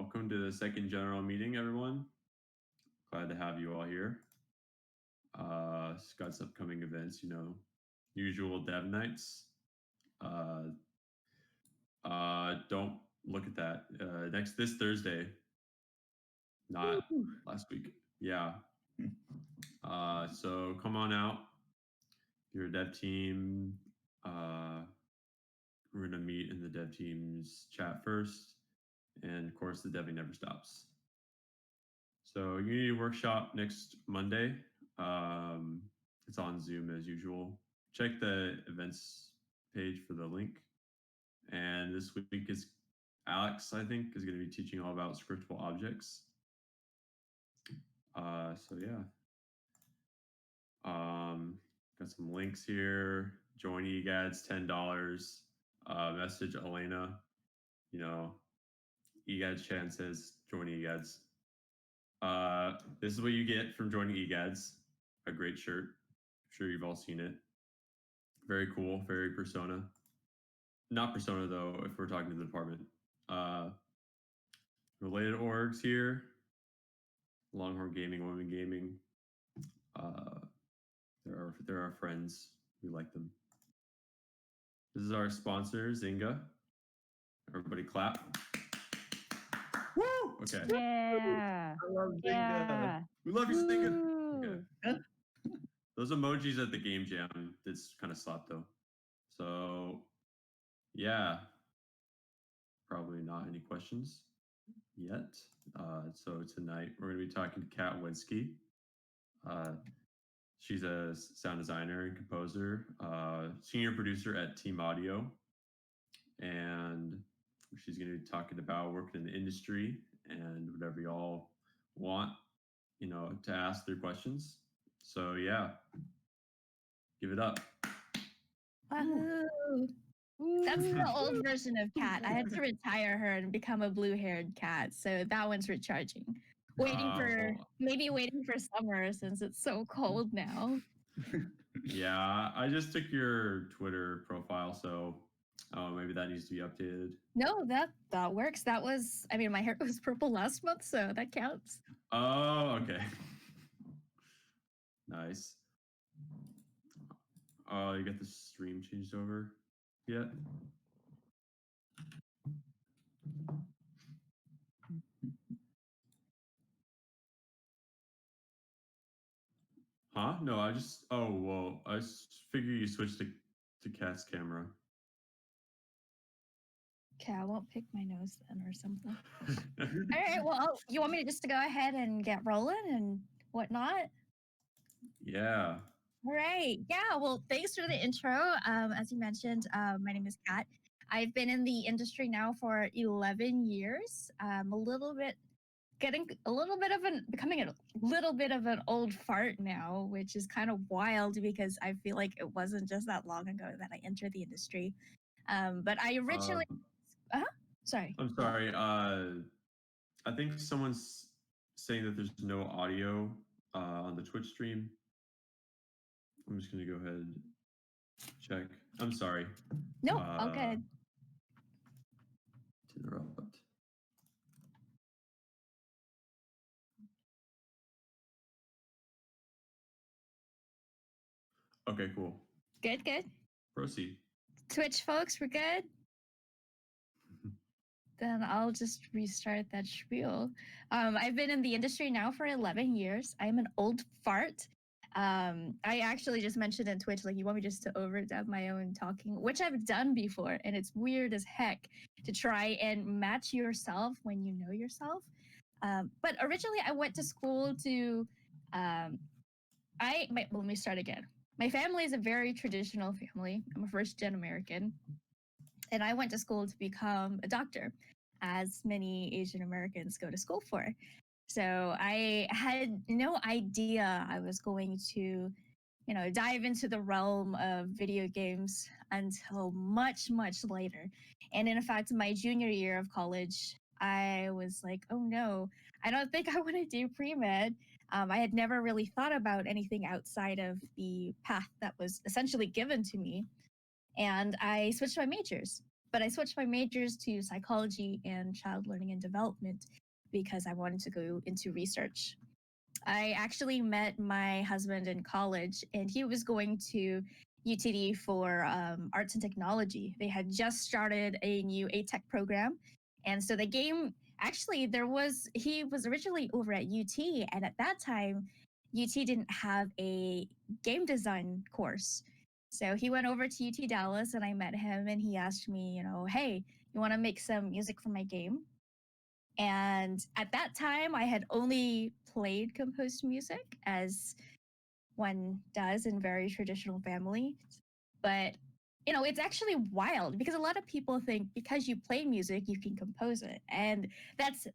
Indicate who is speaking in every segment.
Speaker 1: welcome to the second general meeting, everyone. Glad to have you all here. Scott's upcoming events, usual dev nights. Don't look at that. This Thursday, not last week. Yeah. So come on out. If you're a dev team, we're gonna meet in the dev team's chat first. And of course, the deving never stops. So Unity Workshop next Monday. It's on Zoom as usual. Check the events page for the link. And this week is Alex, I think, is going to be teaching all about scriptable objects. So yeah. Got some links here. Join EGaDS, $10. Message Elena. EGaDS chat says join EGaDS. This is what you get from joining EGaDS. A great shirt. I'm sure you've all seen it. Very cool, very Persona. Not Persona though, if we're talking to the department. Related orgs here. Longhorn Gaming, Women Gaming. They're our friends. We like them. This is our sponsor, Zynga. Everybody clap. Woo! Okay.
Speaker 2: Yeah.
Speaker 3: I love Zynga.
Speaker 2: Yeah.
Speaker 1: We love you, Zynga.
Speaker 2: Woo.
Speaker 1: Okay. Those emojis at the game jam did kind of slap though. So yeah, probably not any questions yet. So tonight we're going to be talking to Kat Wenske. She's a sound designer and composer, senior producer at Team Audio, and she's going to be talking about working in the industry and whatever y'all want, to ask their questions. So yeah, give it up.
Speaker 4: Wahoo. That's the old version of Kat. I had to retire her and become a blue-haired cat, so that one's recharging. Maybe waiting for summer since it's so cold now.
Speaker 1: Yeah, I just took your Twitter profile, so maybe that needs to be updated.
Speaker 4: No, that works. That was, my hair was purple last month, so that counts.
Speaker 1: Oh, okay. Nice. Oh, you got the stream changed over yet? Huh? No, I figure you switched to Kat's camera.
Speaker 4: Okay, I won't pick my nose then or something. All right, well, you want me to go ahead and get rolling and whatnot?
Speaker 1: Yeah.
Speaker 4: All right. Yeah, well, thanks for the intro. As you mentioned, my name is Kat. I've been in the industry now for 11 years. Becoming a little bit of an old fart now, which is kind of wild because I feel like it wasn't just that long ago that I entered the industry. But I originally... Sorry.
Speaker 1: I'm sorry. I think someone's saying that there's no audio on the Twitch stream. I'm just going to go ahead and check. I'm sorry.
Speaker 4: No, okay.
Speaker 1: To interrupt. Okay, cool.
Speaker 4: Good.
Speaker 1: Proceed.
Speaker 4: Twitch folks, we're good? Then I'll just restart that spiel. I've been in the industry now for 11 years. I'm an old fart. I actually just mentioned in Twitch, you want me just to overdub my own talking, which I've done before, and it's weird as heck to try and match yourself when you know yourself. But originally I went to school to, let me start again. My family is a very traditional family. I'm a first-gen American. And I went to school to become a doctor, as many Asian Americans go to school for. So I had no idea I was going to, dive into the realm of video games until much, much later. And in fact, my junior year of college, I was like, oh no, I don't think I want to do pre-med. I had never really thought about anything outside of the path that was essentially given to me. And I switched my majors. but I switched my majors to psychology and child learning and development because I wanted to go into research. I actually met my husband in college, and he was going to UTD for arts and technology. They had just started a new ATech program, and so the game actually he was originally over at UT, and at that time, UT didn't have a game design course. So he went over to UT Dallas, and I met him, and he asked me, hey, you want to make some music for my game? And at that time, I had only played composed music, as one does in very traditional families. But, it's actually wild because a lot of people think because you play music, you can compose it. And that's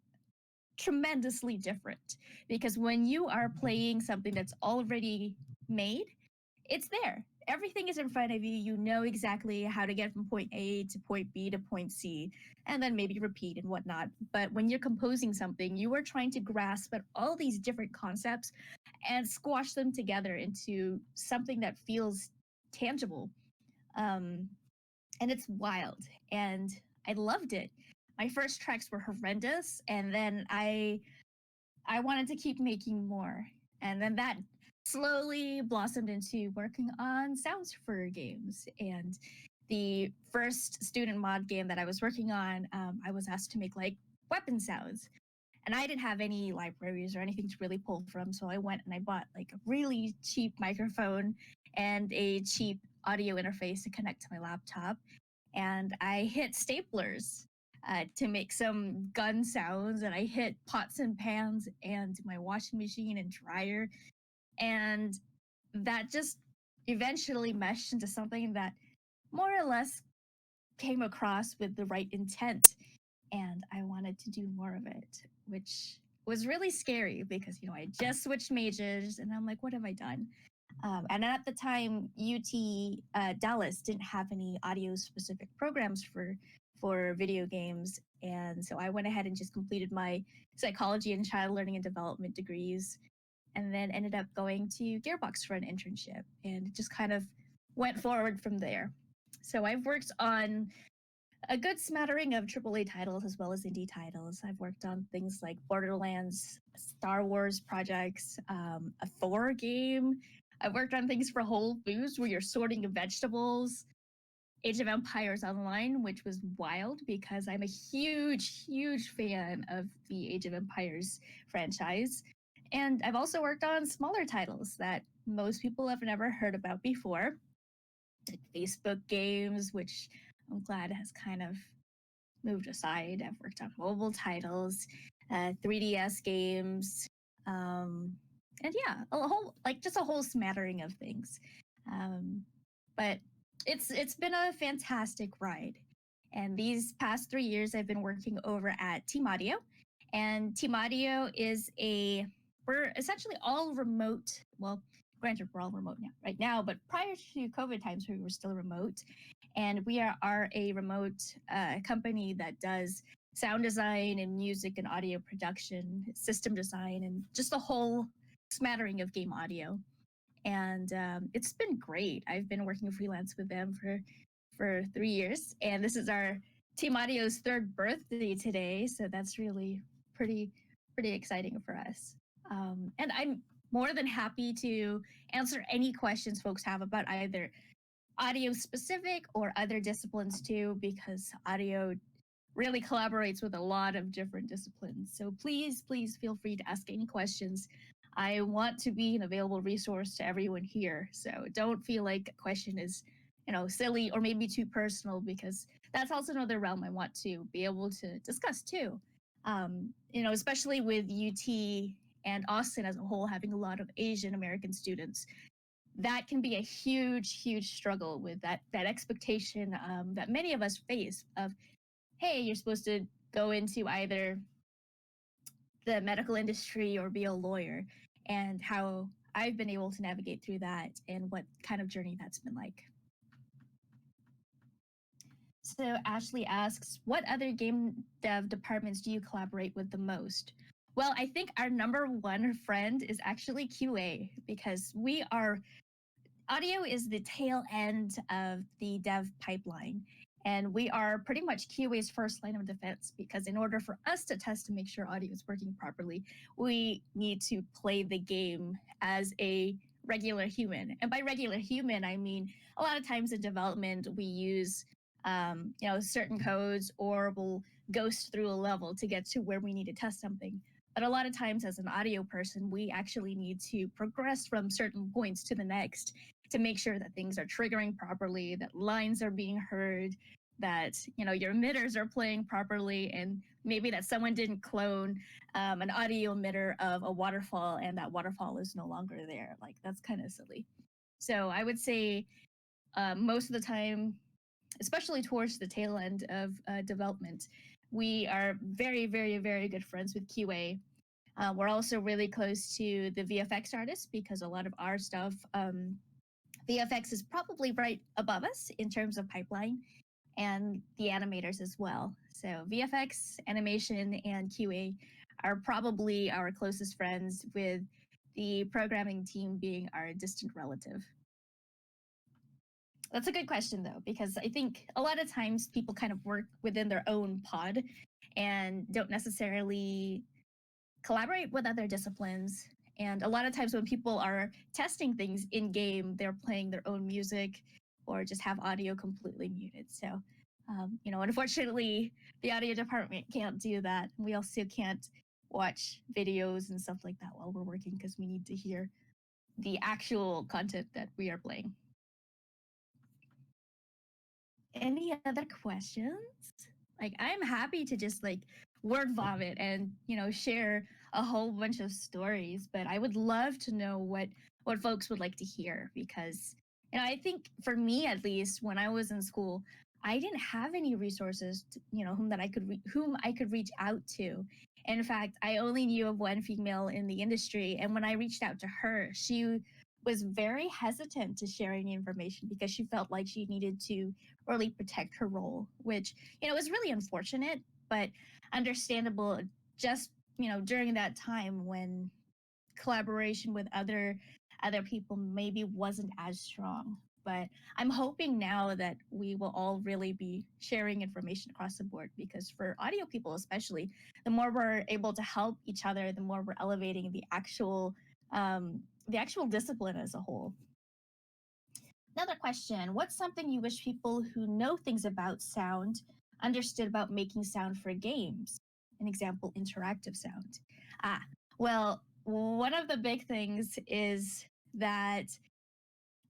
Speaker 4: tremendously different because when you are playing something that's already made, it's there. Everything is in front of you. You know exactly how to get from point A to point B to point C, and then maybe repeat and whatnot. But when you're composing something, you are trying to grasp at all these different concepts and squash them together into something that feels tangible. Um, and it's wild. And I loved it. My first tracks were horrendous, and then I wanted to keep making more. And then that slowly blossomed into working on sounds for games. And the first student mod game that I was working on, I was asked to make like weapon sounds. And I didn't have any libraries or anything to really pull from. So I went and I bought like a really cheap microphone and a cheap audio interface to connect to my laptop. And I hit staplers to make some gun sounds, and I hit pots and pans and my washing machine and dryer, and that just eventually meshed into something that more or less came across with the right intent, and I wanted to do more of it, which was really scary because I just switched majors, and I'm like, what have I done? And at the time, UT Dallas didn't have any audio specific programs for video games, and so I went ahead and just completed my psychology and child learning and development degrees, and then ended up going to Gearbox for an internship, and it just kind of went forward from there. So I've worked on a good smattering of AAA titles as well as indie titles. I've worked on things like Borderlands, Star Wars projects, a Thor game. I've worked on things for Whole Foods where you're sorting vegetables. Age of Empires Online, which was wild because I'm a huge, huge fan of the Age of Empires franchise. And I've also worked on smaller titles that most people have never heard about before, like Facebook games, which I'm glad has kind of moved aside. I've worked on mobile titles, 3DS games, and yeah, just a whole smattering of things. But it's been a fantastic ride. And these past 3 years, I've been working over at Team Audio, and Team Audio we're essentially all remote. Well, granted, we're all remote now, right now, but prior to COVID times, we were still remote. And we are a remote company that does sound design and music and audio production, system design, and just a whole smattering of game audio. And it's been great. I've been working freelance with them for 3 years, and this is our Team Audio's third birthday today, so that's really pretty exciting for us. And I'm more than happy to answer any questions folks have about either audio specific or other disciplines too, because audio really collaborates with a lot of different disciplines. So please feel free to ask any questions. I want to be an available resource to everyone here. So don't feel like a question is, silly or maybe too personal, because that's also another realm I want to be able to discuss too. Especially with UT and Austin as a whole having a lot of Asian American students, that can be a huge struggle with that expectation that many of us face of, hey, you're supposed to go into either the medical industry or be a lawyer, and how I've been able to navigate through that and what kind of journey that's been like. So Ashley asks, what other game dev departments do you collaborate with the most? Well, I think our number one friend is actually QA, because audio is the tail end of the dev pipeline. And we are pretty much QA's first line of defense because in order for us to test to make sure audio is working properly, we need to play the game as a regular human. And by regular human, I mean a lot of times in development, we use certain codes or we'll ghost through a level to get to where we need to test something. But a lot of times as an audio person, we actually need to progress from certain points to the next to make sure that things are triggering properly, that lines are being heard, that your emitters are playing properly, and maybe that someone didn't clone an audio emitter of a waterfall and that waterfall is no longer there. Like that's kind of silly. So I would say most of the time, especially towards the tail end of development, we are very, very, very good friends with QA. We're also really close to the VFX artists because a lot of our stuff, VFX is probably right above us in terms of pipeline, and the animators as well. So VFX, animation, and QA are probably our closest friends, with the programming team being our distant relative. That's a good question, though, because I think a lot of times people kind of work within their own pod and don't necessarily collaborate with other disciplines. And a lot of times when people are testing things in game, they're playing their own music or just have audio completely muted. So, unfortunately, the audio department can't do that. We also can't watch videos and stuff like that while we're working because we need to hear the actual content that we are playing. Any other questions? Like, I'm happy to just word vomit and share a whole bunch of stories, but I would love to know what folks would like to hear, because I think for me, at least, when I was in school, I didn't have any resources to, whom I could reach out to. In fact, I only knew of one female in the industry, and when I reached out to her, she was very hesitant to sharing information because she felt like she needed to really protect her role, which was really unfortunate, but understandable. Just during that time when collaboration with other people maybe wasn't as strong. But I'm hoping now that we will all really be sharing information across the board, because for audio people especially, the more we're able to help each other, the more we're elevating the actual discipline as a whole. Another question: what's something you wish people who know things about sound understood about making sound for games? An example, interactive sound. Well, one of the big things is that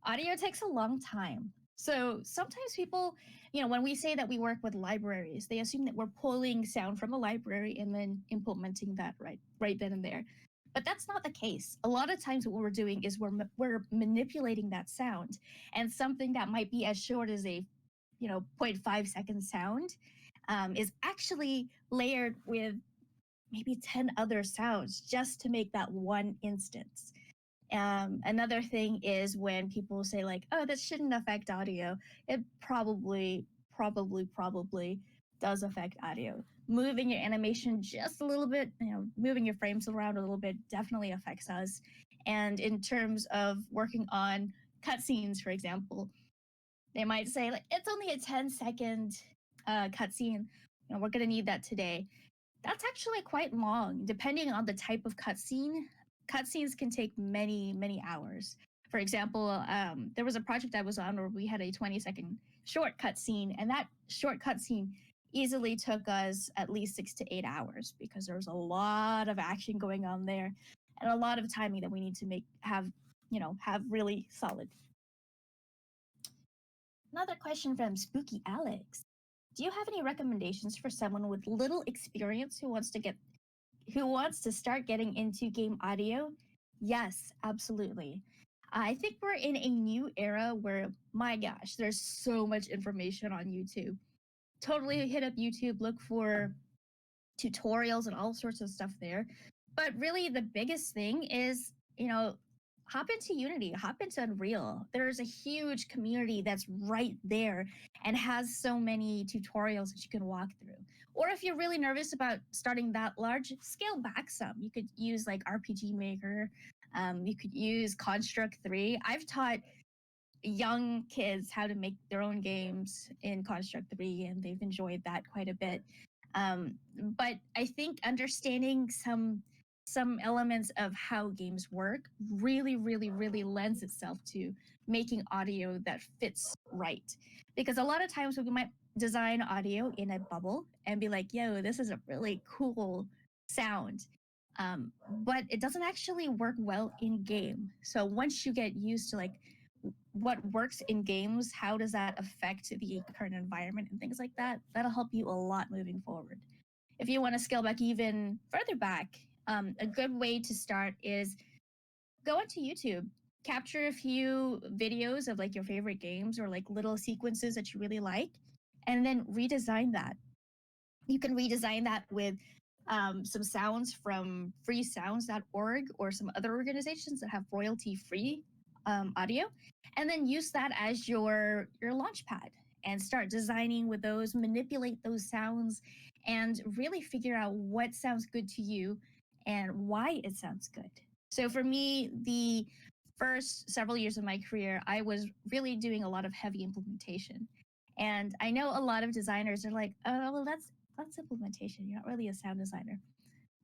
Speaker 4: audio takes a long time. So sometimes people, when we say that we work with libraries, they assume that we're pulling sound from a library and then implementing that right then and there. But that's not the case. A lot of times what we're doing is we're manipulating that sound, and something that might be as short as a 0.5 second sound is actually layered with maybe 10 other sounds just to make that one instance. Another thing is when people say oh, this shouldn't affect audio. It probably does affect audio. Moving your animation just a little bit, moving your frames around a little bit definitely affects us. And in terms of working on cutscenes, for example, they might say it's only a 10-second cutscene. We're going to need that today. That's actually quite long, depending on the type of cutscene. Cutscenes can take many, many hours. For example, there was a project I was on where we had a 20-second short cutscene, and that short cutscene easily took us at least 6 to 8 hours because there was a lot of action going on there and a lot of timing that we need to have really solid. Another question from Spooky Alex: do you have any recommendations for someone with little experience who wants to start getting into game audio? Yes, absolutely. I think we're in a new era where, my gosh, there's so much information on YouTube. Totally hit up YouTube, look for tutorials and all sorts of stuff there. But really the biggest thing is, hop into Unity, hop into Unreal. There's a huge community that's right there and has so many tutorials that you can walk through. Or if you're really nervous about starting that large, scale back some. You could use RPG Maker. You could use Construct 3. I've taught young kids how to make their own games in Construct 3, and they've enjoyed that quite a bit. But I think understanding some elements of how games work really lends itself to making audio that fits right. Because a lot of times we might design audio in a bubble and be like, yo, this is a really cool sound. But it doesn't actually work well in game. So once you get used to like what works in games, how does that affect the current environment and things like that, that'll help you a lot moving forward. If you want to scale back even further back, a good way to start is go into YouTube, capture a few videos of like your favorite games or like little sequences that you really like, and then redesign that. You can redesign that with some sounds from freesounds.org or some other organizations that have royalty free audio, and then use that as your launch pad and start designing with those, manipulate those sounds, and really figure out what sounds good to you and why it sounds good. So for me, the first several years of my career, I was really doing a lot of heavy implementation. And I know a lot of designers are like, oh, well, that's implementation. You're not really a sound designer.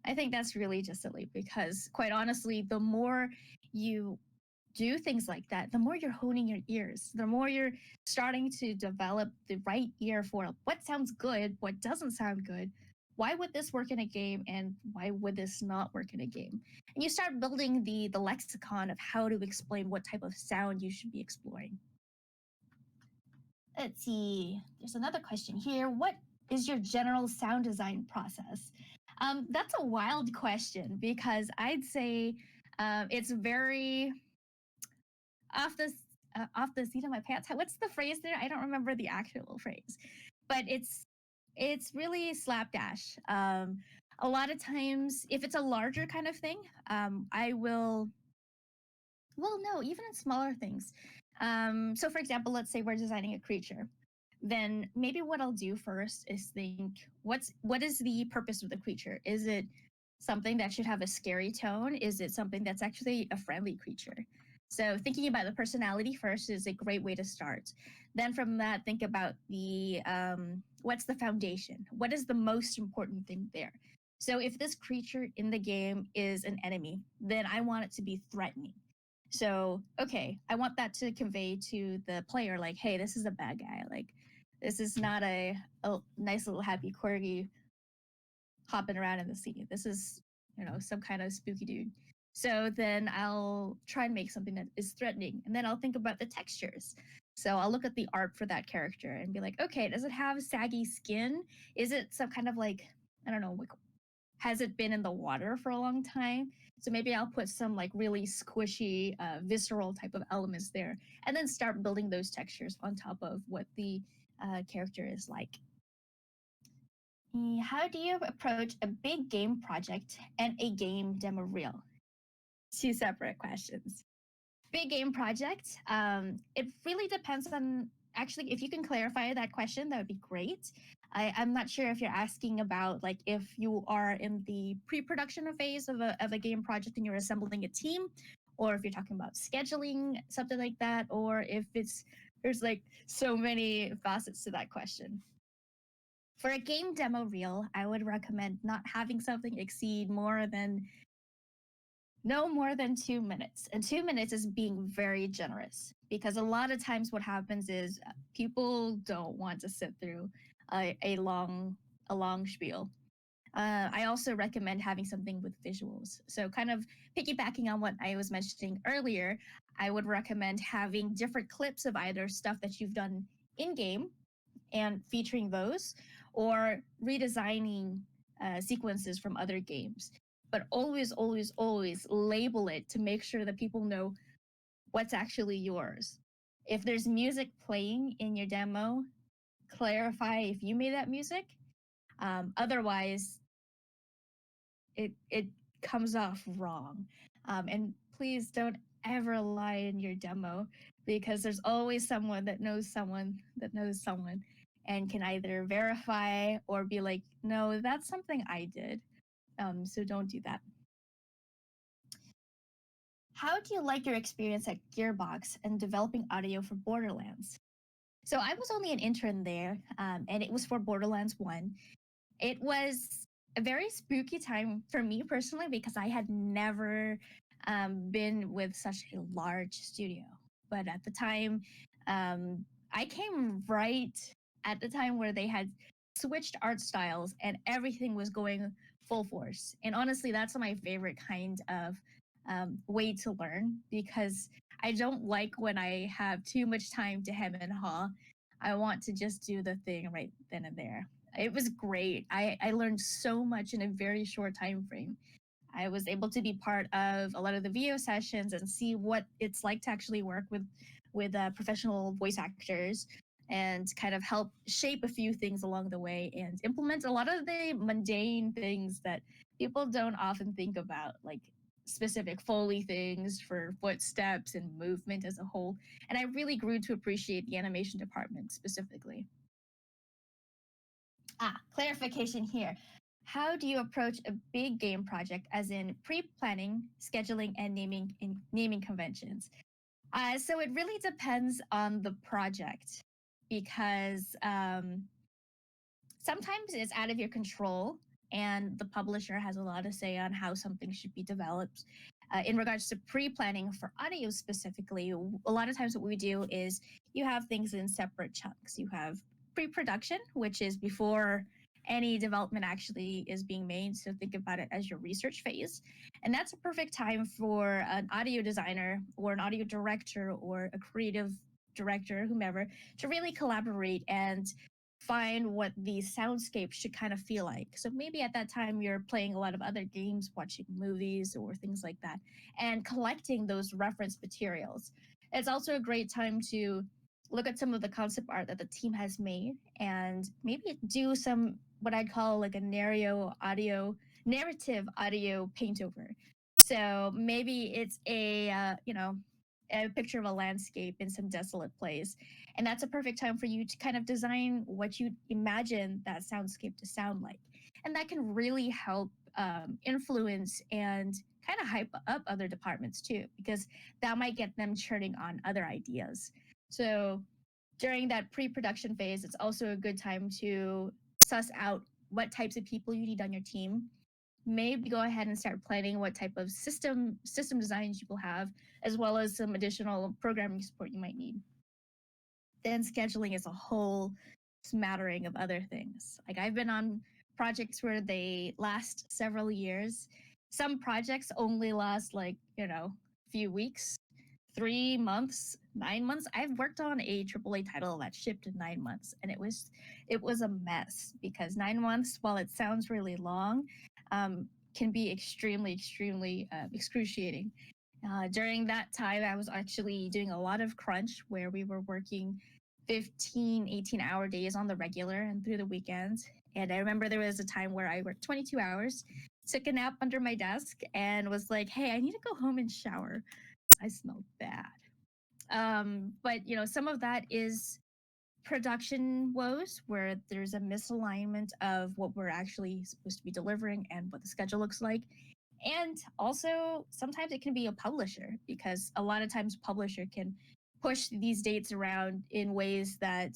Speaker 4: I think that's really just silly because, quite honestly, the more you do things like that, the more you're honing your ears, the more you're starting to develop the right ear for what sounds good, what doesn't sound good, why would this work in a game, and why would this not work in a game? And you start building the lexicon of how to explain what type of sound you should be exploring. Let's see. There's another question here. What is your general sound design process? That's a wild question because I'd say it's very off the off the seat of my pants. What's the phrase there? I don't remember the actual phrase, but it's really slapdash. A lot of times, if it's a larger kind of thing, I will. Well, no, even in smaller things. So, for example, let's say we're designing a creature. Then maybe what I'll do first is think what is the purpose of the creature? Is it something that should have a scary tone? Is it something that's actually a friendly creature? So thinking about the personality first is a great way to start. Then from that, think about the what's the foundation? What is the most important thing there? So if this creature in the game is an enemy, then I want it to be threatening. So, okay, I want that to convey to the player, like, hey, this is a bad guy. Like, this is not a nice little happy corgi hopping around in the sea. This is, some kind of spooky dude. So then I'll try and make something that is threatening. And then I'll think about the textures. So I'll look at the art for that character and be like, okay, does it have saggy skin? Is it some kind of like, I don't know, like, has it been in the water for a long time? So maybe I'll put some like really squishy, visceral type of elements there, and then start building those textures on top of what the character is like. How do you approach a big game project and a game demo reel? Two separate questions. Big game project. It really depends on, actually, if you can clarify that question, that would be great. I'm not sure if you're asking about like if you are in the pre-production phase of a game project and you're assembling a team, or if you're talking about scheduling something like that, or if there's like so many facets to that question. For a game demo reel, I would recommend not having something exceed no more than 2 minutes. And 2 minutes is being very generous because a lot of times what happens is people don't want to sit through a long spiel. I also recommend having something with visuals. So, kind of piggybacking on what I was mentioning earlier, I would recommend having different clips of either stuff that you've done in game and featuring those, or redesigning sequences from other games. But always label it to make sure that people know what's actually yours. If there's music playing in your demo, clarify if you made that music. Otherwise, it comes off wrong. And please don't ever lie in your demo because there's always someone that knows someone that knows someone and can either verify or be like, no, that's something I did. So don't do that. How do you like your experience at Gearbox and developing audio for Borderlands? So I was only an intern there, and it was for Borderlands 1. It was a very spooky time for me personally because I had never been with such a large studio. But at the time, I came right at the time where they had switched art styles and everything was going full force. And honestly, that's my favorite kind of way to learn because I don't like when I have too much time to hem and haw. I want to just do the thing right then and there. It was great. I learned so much in a very short time frame. I was able to be part of a lot of the VO sessions and see what it's like to actually work with professional voice actors and kind of help shape a few things along the way and implement a lot of the mundane things that people don't often think about, like specific Foley things for footsteps and movement as a whole. And I really grew to appreciate the animation department specifically. Clarification here. How do you approach a big game project, as in pre-planning, scheduling, and naming conventions? So it really depends on the project because sometimes it's out of your control and the publisher has a lot to say on how something should be developed. In regards to pre-planning for audio specifically, a lot of times what we do is you have things in separate chunks. You have pre-production, which is before any development actually is being made. So think about it as your research phase. And that's a perfect time for an audio designer or an audio director or a creative director, whomever, to really collaborate and find what the soundscape should kind of feel like. So maybe at that time you're playing a lot of other games, watching movies or things like that, and collecting those reference materials. It's also a great time to look at some of the concept art that the team has made and maybe do some what I'd call like a narrative audio paint over. So maybe it's a picture of a landscape in some desolate place, and that's a perfect time for you to kind of design what you imagine that soundscape to sound like. And that can really help influence and kind of hype up other departments too, because that might get them churning on other ideas. So during that pre-production phase, it's also a good time to suss out what types of people you need on your team. Maybe go ahead and start planning what type of system designs you will have, as well as some additional programming support you might need. Then scheduling is a whole smattering of other things. Like I've been on projects where they last several years. Some projects only last like, a few weeks, 3 months, 9 months. I've worked on a AAA title that shipped in 9 months, and it was a mess because 9 months, while it sounds really long, can be extremely excruciating. During that time, I was actually doing a lot of crunch where we were working 15, 18-hour days on the regular and through the weekends. And I remember there was a time where I worked 22 hours, took a nap under my desk, and was like, hey, I need to go home and shower. I smelled bad. But, some of that is production woes where there's a misalignment of what we're actually supposed to be delivering and what the schedule looks like. And also, sometimes it can be a publisher because a lot of times publisher can push these dates around in ways that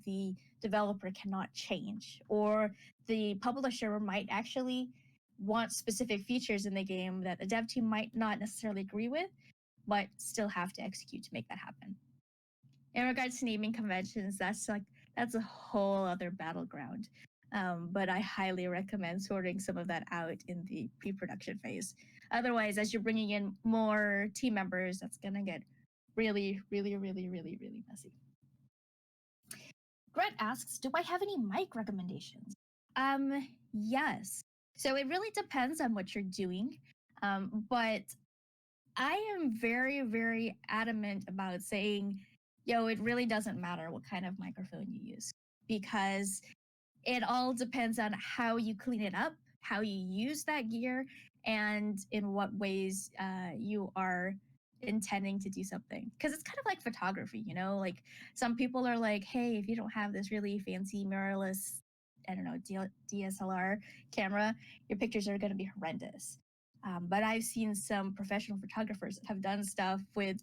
Speaker 4: the developer cannot change, or the publisher might actually want specific features in the game that the dev team might not necessarily agree with, but still have to execute to make that happen. In regards to naming conventions, that's a whole other battleground. But I highly recommend sorting some of that out in the pre-production phase. Otherwise, as you're bringing in more team members, that's gonna get really messy. Grant asks, "Do I have any mic recommendations?" Yes. So it really depends on what you're doing, but I am very adamant about saying, yo, it really doesn't matter what kind of microphone you use because it all depends on how you clean it up, how you use that gear, and in what ways you are intending to do something. Because it's kind of like photography, like some people are like, hey, if you don't have this really fancy mirrorless, I don't know, DSLR camera, your pictures are going to be horrendous. But I've seen some professional photographers that have done stuff with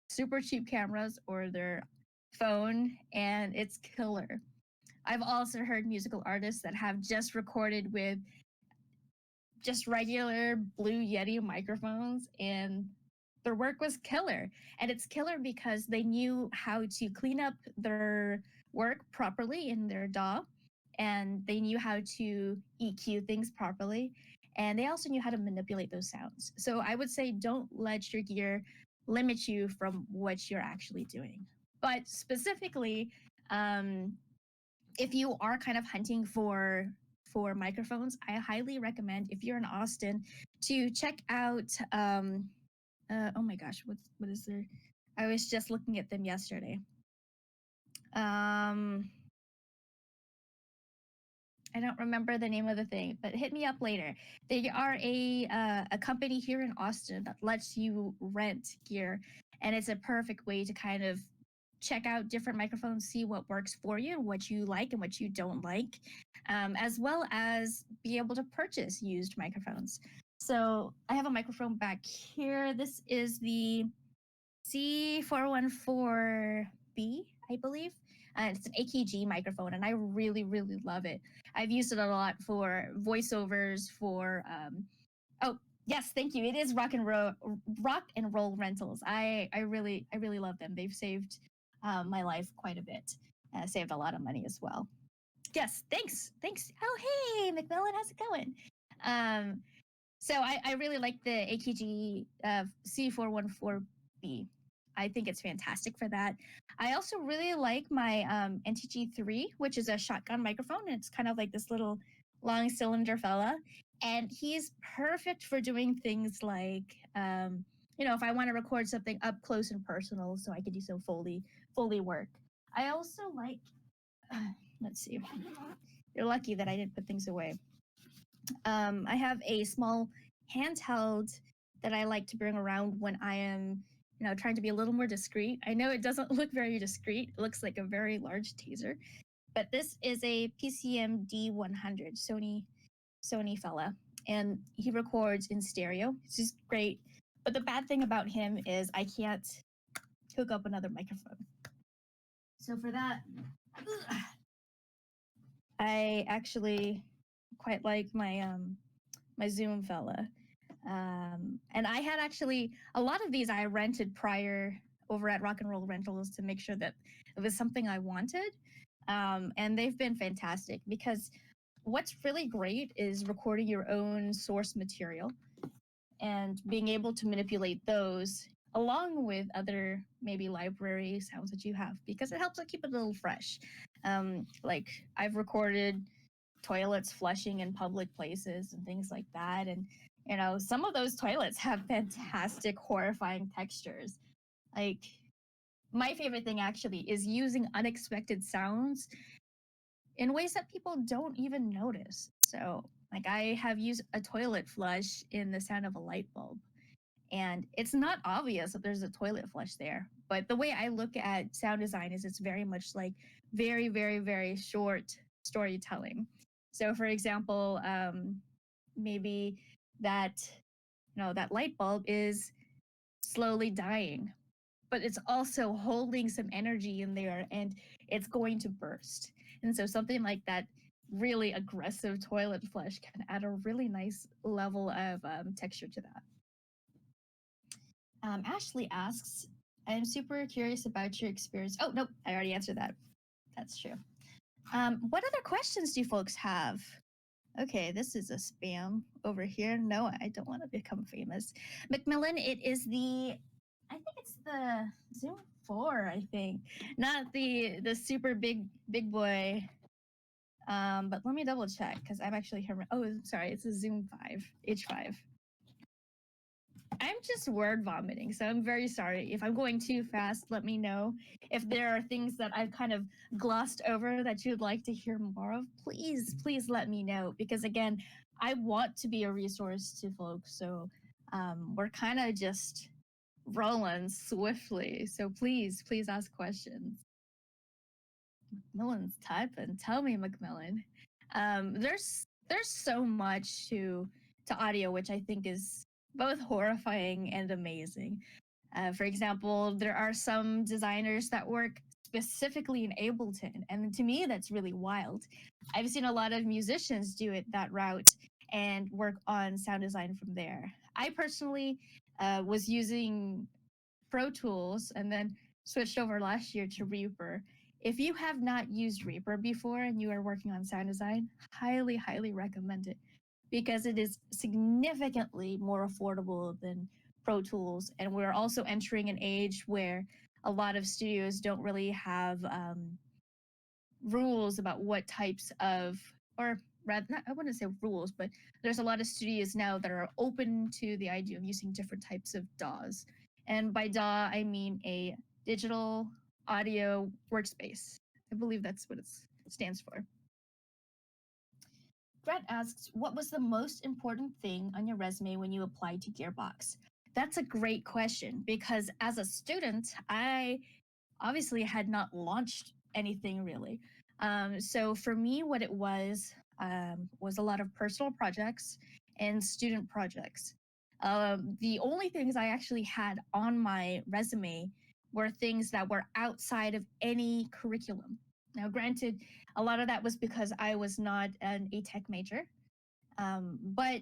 Speaker 4: super cheap cameras or their phone, and it's killer. I've also heard musical artists that have just recorded with just regular Blue Yeti microphones, and their work was killer. And it's killer because they knew how to clean up their work properly in their DAW, and they knew how to EQ things properly, and they also knew how to manipulate those sounds. So I would say don't let your gear limit you from what you're actually doing. But specifically, um, if you are kind of hunting for microphones, I highly recommend, if you're in Austin, to check out. Oh my gosh, what is there? I was just looking at them yesterday. I don't remember the name of the thing, but hit me up later. They are a company here in Austin that lets you rent gear, and it's a perfect way to kind of check out different microphones, see what works for you, what you like and what you don't like, as well as be able to purchase used microphones. So I have a microphone back here. This is the C414B, I believe. It's an AKG microphone, and I really, really love it. I've used it a lot for voiceovers. Oh yes, thank you. It is rock and roll rentals. I really love them. They've saved my life quite a bit. Saved a lot of money as well. Yes, thanks. Oh hey, McMillan, how's it going? So I really like the AKG C414B. I think it's fantastic for that. I also really like my NTG3, which is a shotgun microphone. And it's kind of like this little long cylinder fella. And he's perfect for doing things like, if I want to record something up close and personal, so I could do some Foley work. I also like, let's see, you're lucky that I didn't put things away. I have a small handheld that I like to bring around when I am, trying to be a little more discreet. I know it doesn't look very discreet. It looks like a very large taser, but this is a PCM D100 Sony fella, and he records in stereo. It's just great. But the bad thing about him is I can't hook up another microphone. So for that, I actually quite like my Zoom fella. And I had actually a lot of these I rented prior over at Rock and Roll Rentals to make sure that it was something I wanted. And they've been fantastic because what's really great is recording your own source material and being able to manipulate those along with other maybe library sounds that you have, because it helps to keep it a little fresh. Like I've recorded toilets flushing in public places and things like that, and some of those toilets have fantastic horrifying textures. Like my favorite thing actually is using unexpected sounds in ways that people don't even notice. So like I have used a toilet flush in the sound of a light bulb, and it's not obvious that there's a toilet flush there, but the way I look at sound design is it's very much like very, very, very short storytelling. So for example, maybe that that light bulb is slowly dying, but it's also holding some energy in there and it's going to burst. And so something like that really aggressive toilet flush can add a really nice level of texture to that. Ashley asks, I'm super curious about your experience. Oh, nope, I already answered that. That's true. What other questions do folks have? Okay, this is a spam over here. No, I don't want to become famous. Macmillan, it is I think it's the Zoom 4, I think. Not the super big boy. But let me double check because I'm actually here. Oh, sorry, it's a Zoom 5, H5. I'm just word vomiting, so I'm very sorry. If I'm going too fast, let me know. If there are things that I've kind of glossed over that you'd like to hear more of, please let me know. Because again, I want to be a resource to folks, so we're kind of just rolling swiftly. So please ask questions. Macmillan's typing. Tell me, Macmillan. There's so much to audio, which I think is both horrifying and amazing. For example, there are some designers that work specifically in Ableton, and to me, that's really wild. I've seen a lot of musicians do it that route and work on sound design from there. I personally was using Pro Tools and then switched over last year to Reaper. If you have not used Reaper before and you are working on sound design, highly, highly recommend it because it is significantly more affordable than Pro Tools. And we're also entering an age where a lot of studios don't really have rules about what types of, or rather, not, I wouldn't say rules, but there's a lot of studios now that are open to the idea of using different types of DAWs. And by DAW, I mean a digital audio workspace. I believe that's what it stands for. Brett asks, what was the most important thing on your resume when you applied to Gearbox? That's a great question because as a student, I obviously had not launched anything really. So for me, what it was a lot of personal projects and student projects. The only things I actually had on my resume were things that were outside of any curriculum. Now, granted, a lot of that was because I was not a tech major, but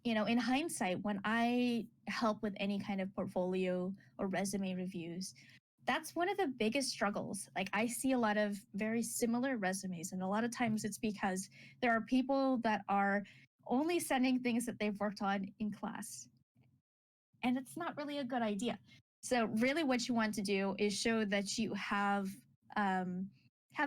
Speaker 4: in hindsight, when I help with any kind of portfolio or resume reviews, that's one of the biggest struggles. Like I see a lot of very similar resumes, and a lot of times it's because there are people that are only sending things that they've worked on in class, and it's not really a good idea. So really, what you want to do is show that you have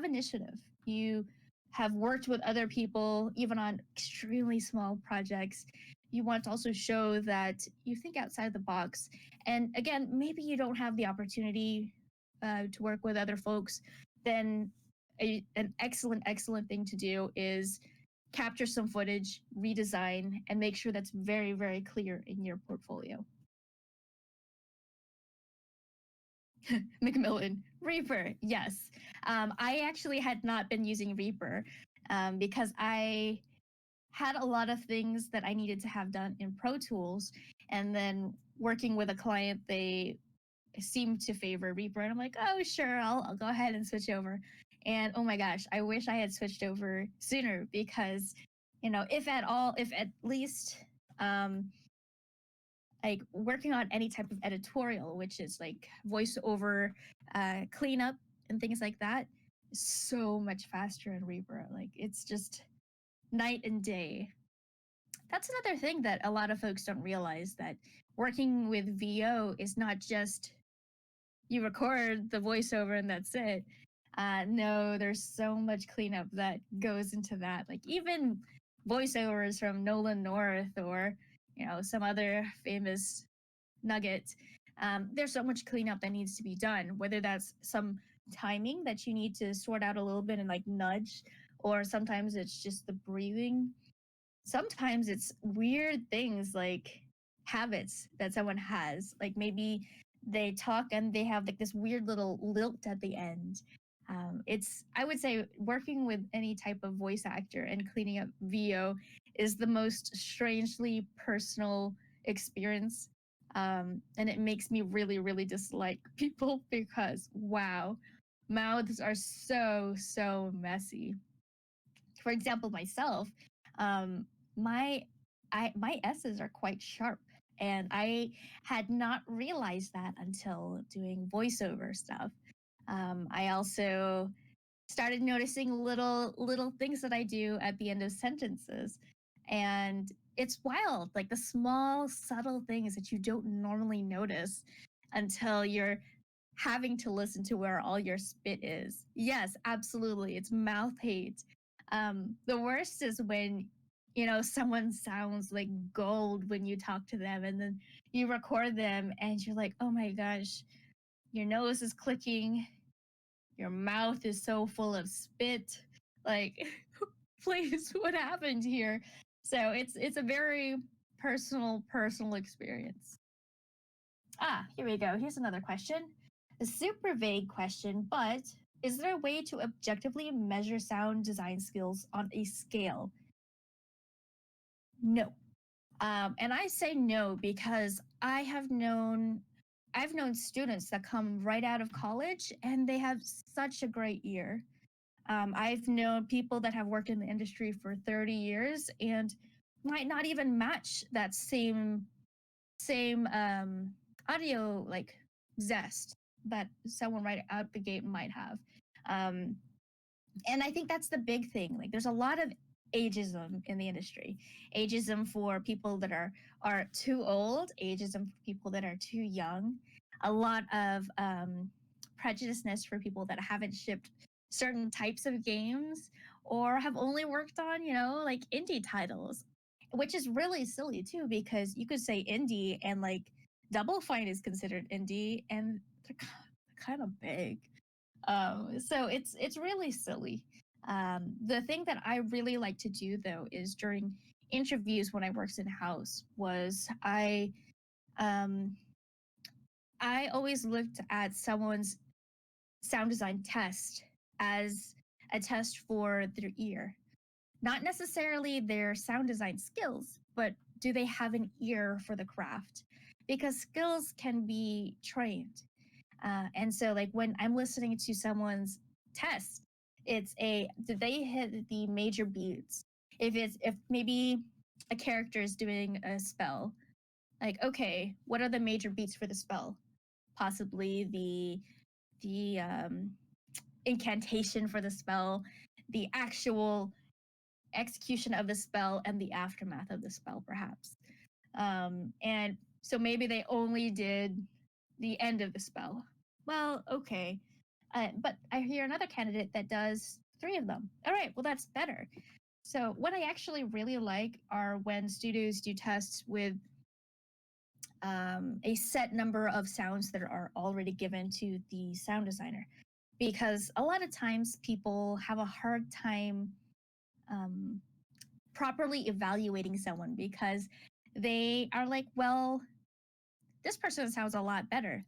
Speaker 4: initiative. You have worked with other people, even on extremely small projects. You want to also show that you think outside the box. And again, maybe you don't have the opportunity to work with other folks. Then an excellent thing to do is capture some footage, redesign, and make sure that's very, very clear in your portfolio. Macmillan, Reaper, yes. I actually had not been using Reaper because I had a lot of things that I needed to have done in Pro Tools. And then working with a client, they seemed to favor Reaper. And I'm like, oh, sure, I'll go ahead and switch over. And oh my gosh, I wish I had switched over sooner because, if at all, if at least like working on any type of editorial, which is like voiceover, cleanup, and things like that, is so much faster in Reaper. Like it's just night and day. That's another thing that a lot of folks don't realize, that working with VO is not just you record the voiceover and that's it. No, there's so much cleanup that goes into that. Like even voiceovers from Nolan North or some other famous nugget. There's so much cleanup that needs to be done, whether that's some timing that you need to sort out a little bit and like nudge, or sometimes it's just the breathing. Sometimes it's weird things like habits that someone has. Like maybe they talk and they have like this weird little lilt at the end. I would say working with any type of voice actor and cleaning up VO is the most strangely personal experience. And it makes me really, really dislike people because, wow, mouths are so messy. For example, myself, um, my my S's are quite sharp, and I had not realized that until doing voiceover stuff. I also started noticing little things that I do at the end of sentences, and it's wild, like the small subtle things that you don't normally notice until you're having to listen to where all your spit is. Yes, absolutely. It's mouth hate. The worst is when, someone sounds like gold when you talk to them and then you record them and you're like, oh my gosh, your nose is clicking, your mouth is so full of spit. Like, please, what happened here? So it's a very personal experience. Here we go. Here's another question. A super vague question, but is there a way to objectively measure sound design skills on a scale? No. And I say no because I've known students that come right out of college and they have such a great ear. I've known people that have worked in the industry for 30 years and might not even match that same audio like zest that someone right out the gate might have. Um, and I think that's the big thing. Like, there's a lot of ageism in the industry. Ageism for people that are too old. Ageism for people that are too young. A lot of prejudiceness for people that haven't shipped certain types of games or have only worked on, like indie titles, which is really silly too, because you could say indie and like Double Fine is considered indie, and they're kind of big. So it's really silly. The thing that I really like to do though is during interviews when I worked in house was um, I always looked at someone's sound design test as a test for their ear, not necessarily their sound design skills, but do they have an ear for the craft? Because skills can be trained. And so, like, when I'm listening to someone's test, it's did they hit the major beats? If maybe a character is doing a spell, like, okay, what are the major beats for the spell? Possibly the incantation for the spell, the actual execution of the spell, and the aftermath of the spell, perhaps. And so maybe they only did the end of the spell. Well, okay. But I hear another candidate that does three of them. All right, well, that's better. So, what I actually really like are when studios do tests with a set number of sounds that are already given to the sound designer. Because a lot of times people have a hard time um, properly evaluating someone because they are like, well, this person sounds a lot better.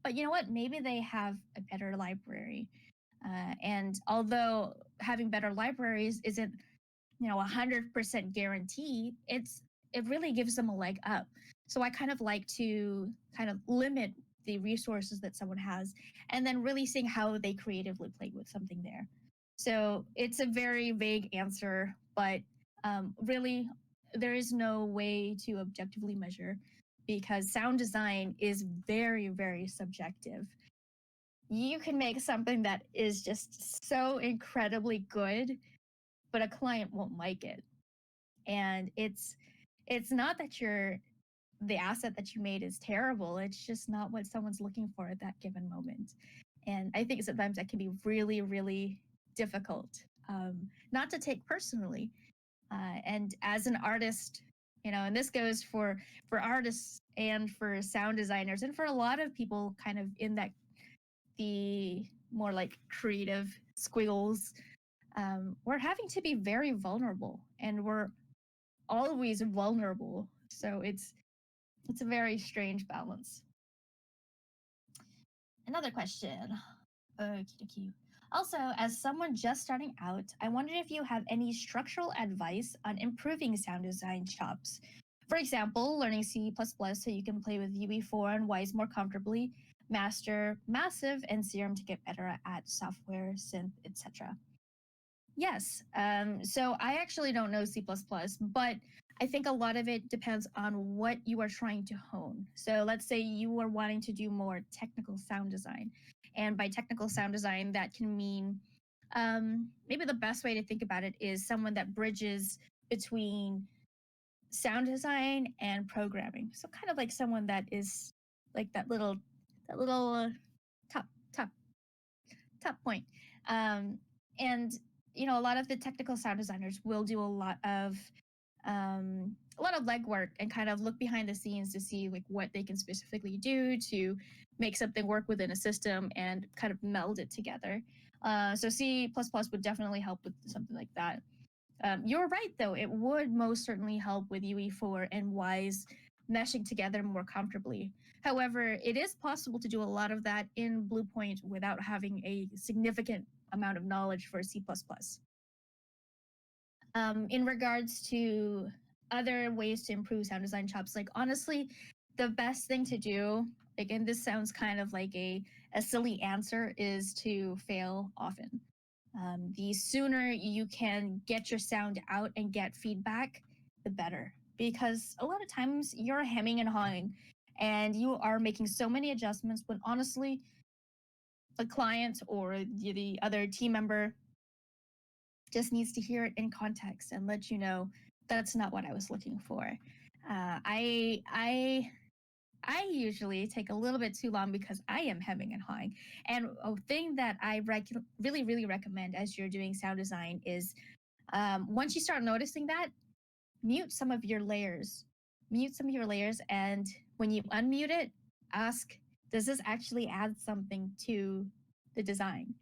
Speaker 4: But you know what? Maybe they have a better library. And although having better libraries isn't, 100% guarantee, it really gives them a leg up. So I kind of like to kind of limit the resources that someone has and then really seeing how they creatively play with something there. So it's a very vague answer, but really, there is no way to objectively measure because sound design is very, very subjective. You can make something that is just so incredibly good, but a client won't like it. And it's not that the asset that you made is terrible. It's just not what someone's looking for at that given moment. And I think sometimes that can be really, really difficult, not to take personally. And as an artist, and this goes for artists and for sound designers and for a lot of people kind of in that the more like creative squiggles, we're having to be very vulnerable, and we're always vulnerable. So it's a very strange balance. Another question. Okie Also, as someone just starting out, I wondered if you have any structural advice on improving sound design chops. For example, learning C++ so you can play with UE4 and Wise more comfortably, master Massive and Serum to get better at software, synth, etc. Yes. So I actually don't know C++, but I think a lot of it depends on what you are trying to hone. So let's say you are wanting to do more technical sound design. And by technical sound design, that can mean maybe the best way to think about it is someone that bridges between sound design and programming. So kind of like someone that is like that little top top top point. And a lot of the technical sound designers will do a lot of legwork and kind of look behind the scenes to see like what they can specifically do to make something work within a system and kind of meld it together. So C++ would definitely help with something like that. You're right, though. It would most certainly help with UE4 and Wise meshing together more comfortably. However, it is possible to do a lot of that in Bluepoint without having a significant amount of knowledge for C++. In regards to other ways to improve sound design chops, like honestly, the best thing to do, again, this sounds kind of like a silly answer, is to fail often. The sooner you can get your sound out and get feedback, the better. Because a lot of times you're hemming and hawing and you are making so many adjustments when honestly, the client or the other team member just needs to hear it in context and let you know that's not what I was looking for. I usually take a little bit too long because I am hemming and hawing. And a thing that I really recommend as you're doing sound design is once you start noticing that, mute some of your layers. Mute some of your layers, and when you unmute it, ask, does this actually add something to the design?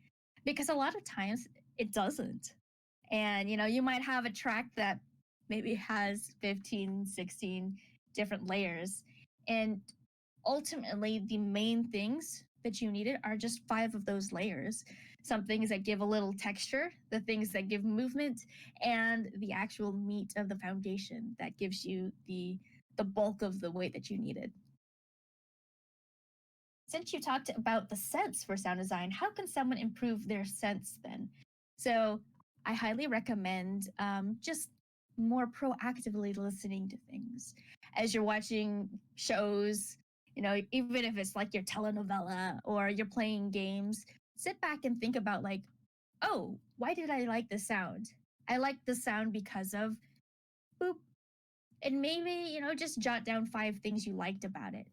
Speaker 4: Because a lot of times it doesn't. And you might have a track that maybe has 15, 16 different layers. And ultimately, the main things that you needed are just 5 of those layers. Some things that give a little texture, the things that give movement, and the actual meat of the foundation that gives you the bulk of the weight that you needed. Since you talked about the sense for sound design, how can someone improve their sense then? So I highly recommend just more proactively listening to things as you're watching shows. Even if it's like your telenovela or you're playing games, sit back and think about like, oh, why did I like the sound? I like the sound because of boop. And maybe, just jot down 5 things you liked about it.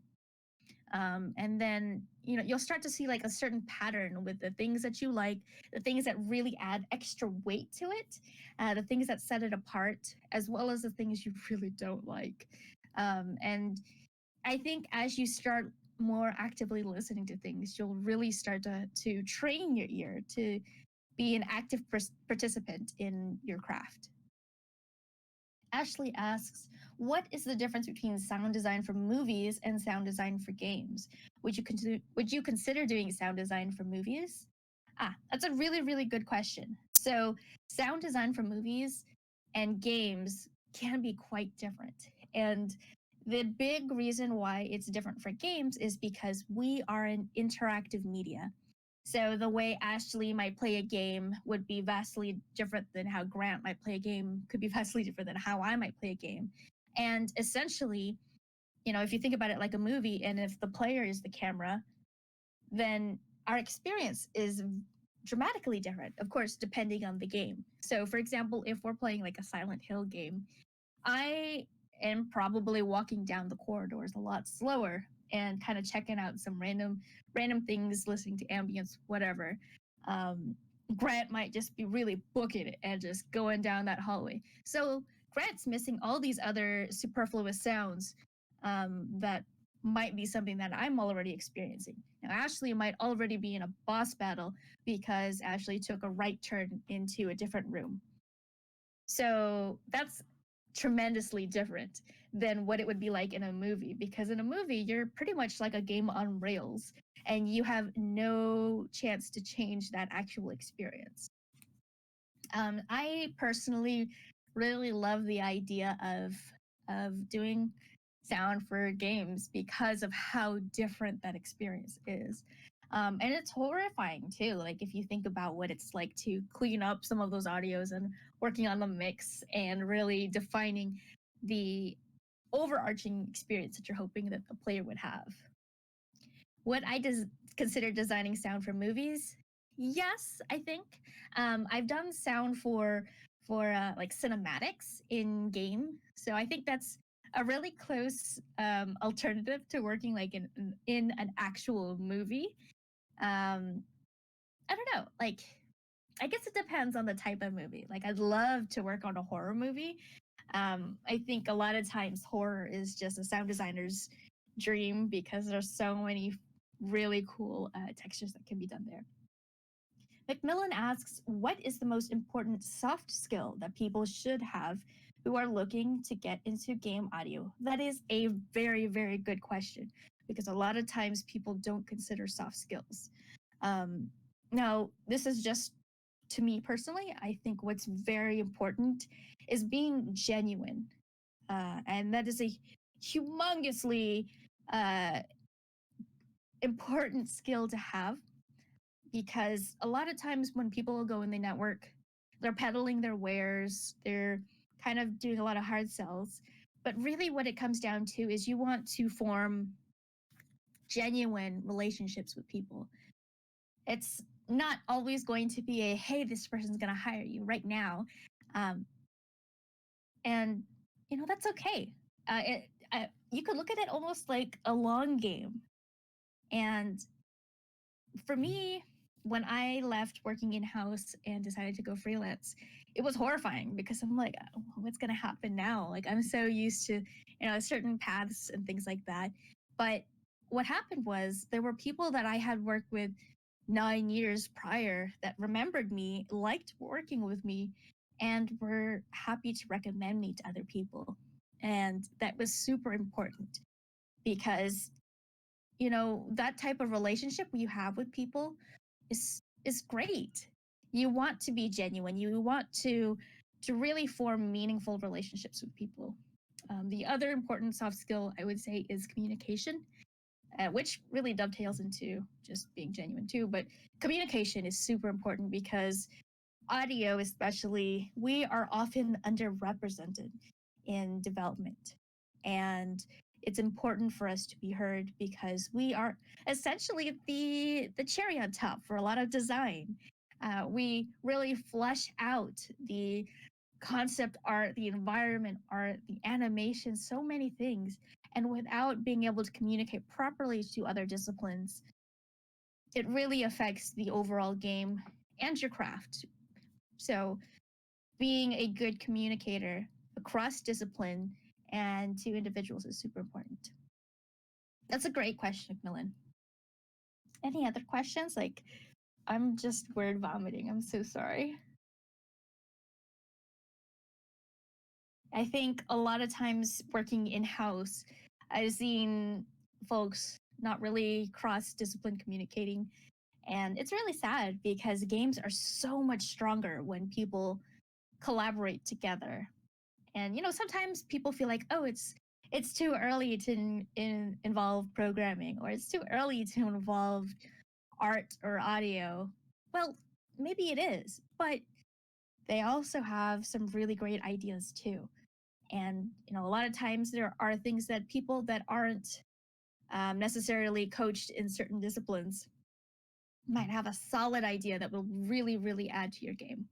Speaker 4: And then you'll start to see like a certain pattern with the things that you like, the things that really add extra weight to it, the things that set it apart, as well as the things you really don't like. And I think as you start more actively listening to things, you'll really start to train your ear to be an active participant in your craft. Ashley asks, what is the difference between sound design for movies and sound design for games? Would you consider doing sound design for movies? That's a really good question. So, sound design for movies and games can be quite different. And the big reason why it's different for games is because we are an interactive media. So the way Ashley might play a game would be vastly different than how Grant might play a game, could be vastly different than how I might play a game. And essentially, if you think about it like a movie, and if the player is the camera, then our experience is dramatically different, of course, depending on the game. So, for example, if we're playing like a Silent Hill game, I am probably walking down the corridors a lot slower and kind of checking out some random things, listening to ambience, whatever. Um, Grant might just be really booking it and just going down that hallway. So Grant's missing all these other superfluous sounds that might be something that I'm already experiencing. Now, Ashley might already be in a boss battle because Ashley took a right turn into a different room. So that's tremendously different than what it would be like in a movie, because in a movie you're pretty much like a game on rails and you have no chance to change that actual experience. I personally really love the idea of doing sound for games because of how different that experience is. And it's horrifying too. Like if you think about what it's like to clean up some of those audios and working on the mix and really defining the overarching experience that you're hoping that the player would have. Would I consider designing sound for movies? Yes, I think. I've done sound for like cinematics in game, so I think that's a really close alternative to working like in an actual movie. I don't know, like I guess it depends on the type of movie. Like I'd love to work on a horror movie. I think a lot of times horror is just a sound designer's dream because there's so many really cool textures that can be done there. Macmillan asks, what is the most important soft skill that people should have who are looking to get into game audio? That is a very good question because a lot of times people don't consider soft skills. Now, this is just to me personally. I think what's very important is being genuine. And that is a humongously important skill to have, because a lot of times when people go in the network, they're peddling their wares, they're kind of doing a lot of hard sells. But really, what it comes down to is you want to form genuine relationships with people. It's not always going to be a, hey, this person's going to hire you right now. Um, and, that's okay. You could look at it almost like a long game. And for me, when I left working in house and decided to go freelance, it was horrifying because I'm like, "Oh, what's going to happen now?" Like, I'm so used to, certain paths and things like that. But what happened was there were people that I had worked with 9 years prior that remembered me, liked working with me, and were happy to recommend me to other people. And that was super important because that type of relationship you have with people is great. You want to be genuine. You want to really form meaningful relationships with people. The other important soft skill I would say is communication, which really dovetails into just being genuine too. But communication is super important because audio, especially, we are often underrepresented in development. And it's important for us to be heard because we are essentially the cherry on top for a lot of design. We really flesh out the concept art, the environment art, the animation, so many things. And without being able to communicate properly to other disciplines, it really affects the overall game and your craft. So, being a good communicator across discipline and to individuals is super important. That's a great question, Millen. Any other questions? Like, I'm just word vomiting. I'm so sorry. I think a lot of times working in house, I've seen folks not really cross discipline communicating. And it's really sad because games are so much stronger when people collaborate together. And sometimes people feel like, oh, it's too early to involve programming, or it's too early to involve art or audio. Well, maybe it is, but they also have some really great ideas too. And a lot of times there are things that people that aren't necessarily coached in certain disciplines might have a solid idea that will really, really add to your game.